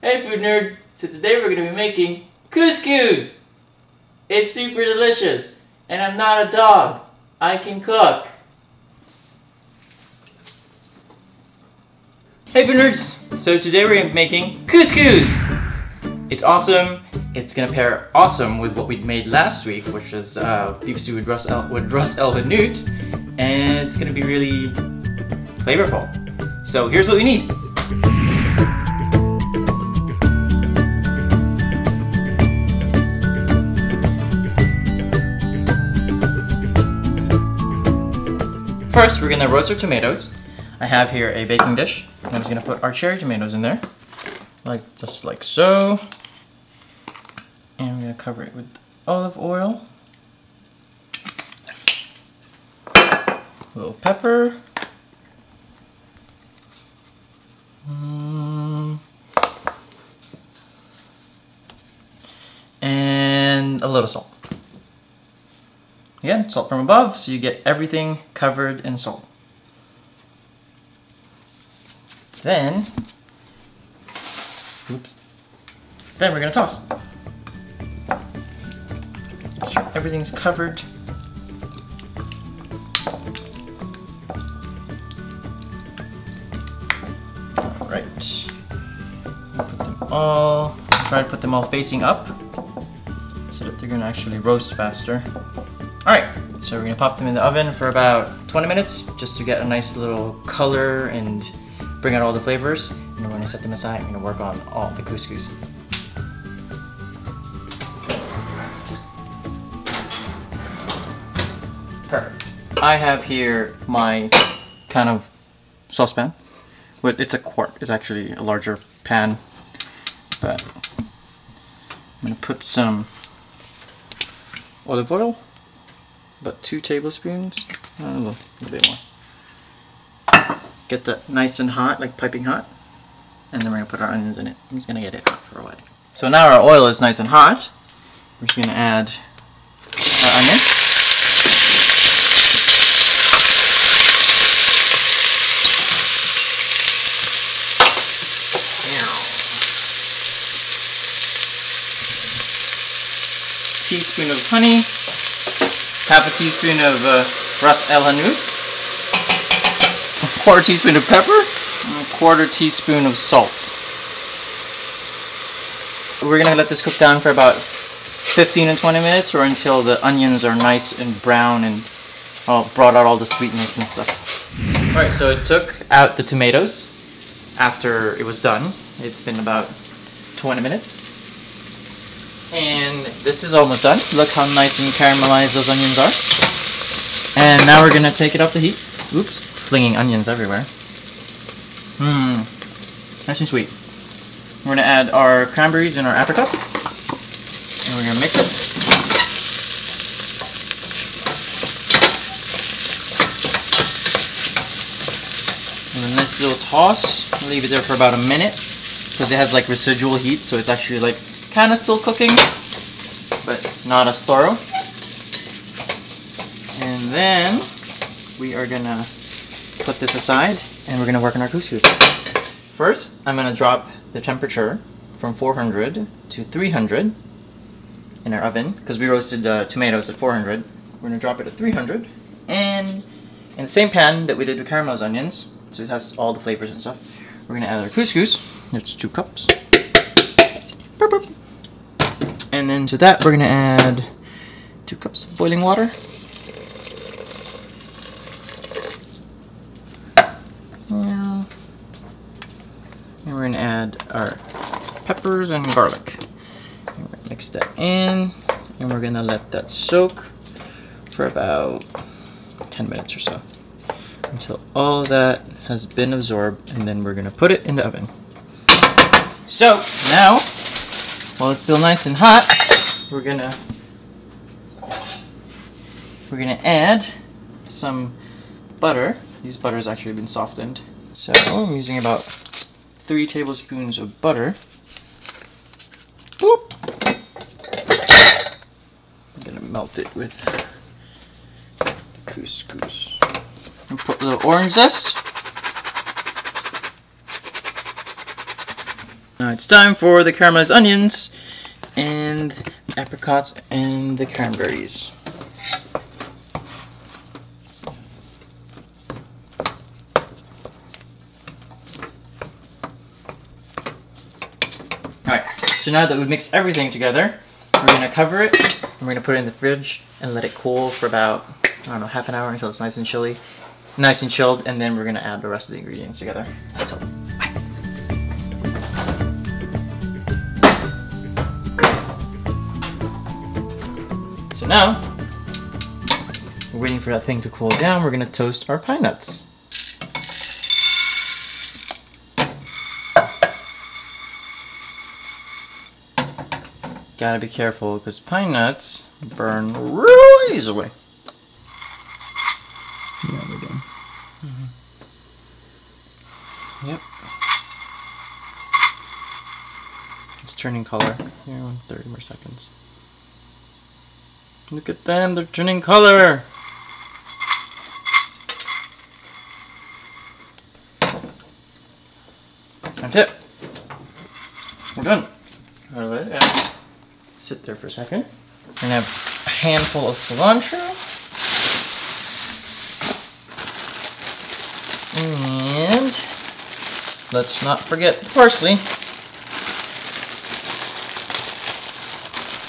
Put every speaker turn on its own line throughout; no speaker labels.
Hey food nerds! So today we're going to be making couscous! It's super delicious, and I'm not a dog. I can cook. Hey food nerds! So today we're going to be making couscous! It's awesome. It's going to pair awesome with what we made last week, which was beef stew with Ras El Hanout, and it's going to be really flavorful. So here's what we need. First, we're gonna roast our tomatoes. I have here a baking dish. I'm just gonna put our cherry tomatoes in there, just like so. And we're gonna cover it with olive oil, a little pepper, and a little salt. Again, salt from above, so you get everything covered in salt. Then we're gonna toss. Make sure everything's covered. All right. Put them all. Try to put them all facing up, so that they're gonna actually roast faster. Alright, so we're gonna pop them in the oven for about 20 minutes just to get a nice little color and bring out all the flavors. And then we're gonna set them aside. I'm gonna work on all the couscous. Perfect. I have here my kind of saucepan. But it's a quart. It's actually a larger pan. But I'm gonna put some olive oil. About 2 tablespoons, a little bit more. Get that nice and hot, like piping hot. And then we're gonna put our onions in it. I'm just gonna get it hot for a while. So now our oil is nice and hot. We're just gonna add our onion. Teaspoon of honey. Half a teaspoon of Ras El Hanout, a quarter teaspoon of pepper, and a quarter teaspoon of salt. We're gonna let this cook down for about 15 and 20 minutes, or until the onions are nice and brown and brought out all the sweetness and stuff. Alright, so it took out the tomatoes after it was done. It's been about 20 minutes. And this is almost done. Look how nice and caramelized those onions are. And now we're gonna take it off the heat. Oops, flinging onions everywhere. Nice and sweet. We're gonna add our cranberries and our apricots. And we're gonna mix it. And a nice little toss. Leave it there for about a minute, because it has like residual heat, so it's actually like kind of still cooking, but not as thorough. And then we are gonna put this aside, and we're gonna work on our couscous. First, I'm gonna drop the temperature from 400 to 300 in our oven, because we roasted tomatoes at 400. We're gonna drop it at 300, and in the same pan that we did with caramelized onions, so it has all the flavors and stuff, we're gonna add our couscous. It's 2 cups. Burp, burp. And then to that, we're gonna add 2 cups of boiling water. And we're gonna add our peppers and garlic. And we're gonna mix that in, and we're gonna let that soak for about 10 minutes or so, until all that has been absorbed, and then we're gonna put it in the oven. So now, while it's still nice and hot, we're gonna add some butter. This butter has actually been softened. So I'm using about 3 tablespoons of butter. Boop. I'm gonna melt it with couscous. And put a little orange zest. Now it's time for the caramelized onions and the apricots and the cranberries. Alright, so now that we've mixed everything together, we're going to cover it and we're going to put it in the fridge and let it cool for about, I don't know, half an hour until it's nice and chilled, and then we're going to add the rest of the ingredients together. So, bye. So now, we're waiting for that thing to cool down. We're going to toast our pine nuts. Gotta be careful because pine nuts burn really easily. Yeah, we're done. Yep. It's turning color. Here, 30 more seconds. Look at them, they're turning color! That's it. We're done. I'll let it sit there for a second. We're gonna have a handful of cilantro. And let's not forget the parsley.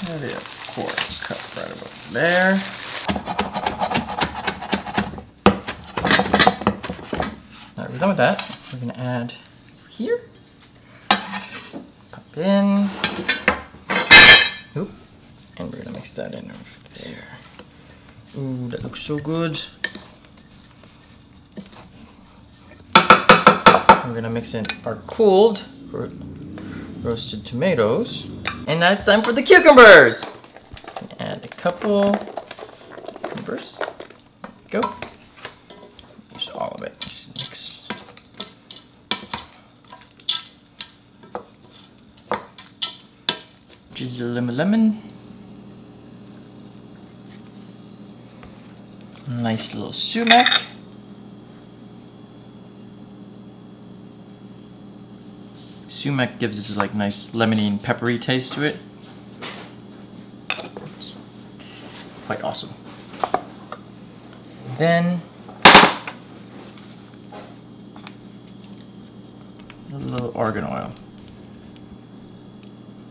There it is. 4 cup right about there. Alright, we're done with that. We're gonna add over here. Pop in. Oop. And we're gonna mix that in over there. Ooh, that looks so good. We're gonna mix in our cooled roasted tomatoes. And now it's time for the cucumbers! Just gonna add a couple cucumbers. Go. Use all of it. Just mix. Drizzle lemon. Nice little sumac. Sumac gives this like nice lemony and peppery taste to it. It's quite awesome. Then a little argan oil.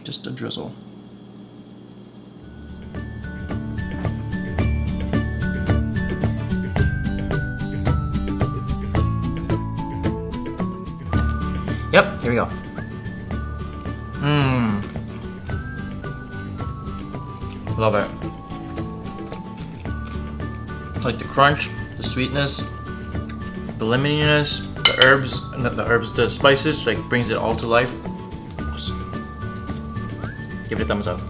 Just a drizzle. Yep, here we go. Love it. Like the crunch, the sweetness, the lemoniness, the herbs, not the herbs, the spices, like brings it all to life. Awesome. Give it a thumbs up.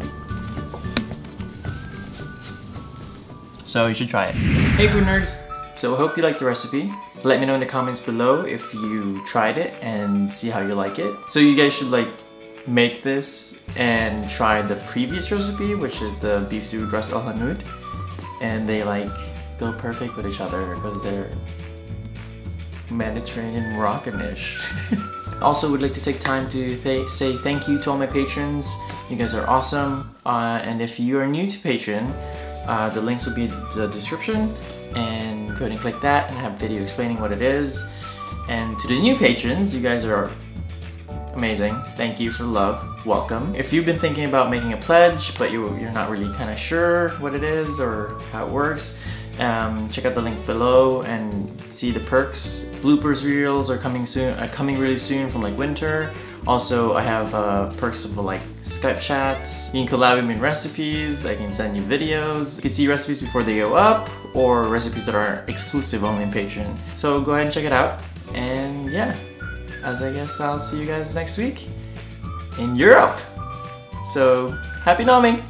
So you should try it. Hey food nerds! So I hope you liked the recipe. Let me know in the comments below if you tried it and see how you like it. So you guys should like make this and try the previous recipe, which is the beef stew ras el hanout, and they like go perfect with each other because they're Mediterranean Moroccan-ish. Also would like to take time to say thank you to all my patrons. You guys are awesome, and if you are new to Patreon, the links will be in the description, and go ahead and click that and I have a video explaining what it is. And to the new patrons, you guys are amazing. Thank you for the love. Welcome. If you've been thinking about making a pledge but you're not really kind of sure what it is or how it works, check out the link below and see the perks. Bloopers reels are coming soon, coming really soon from like winter. Also, I have perks of like Skype chats. You can collab with me in recipes. I can send you videos. You can see recipes before they go up, or recipes that are exclusive only in Patreon. So go ahead and check it out. And yeah, as I guess I'll see you guys next week in Europe. So happy nomming!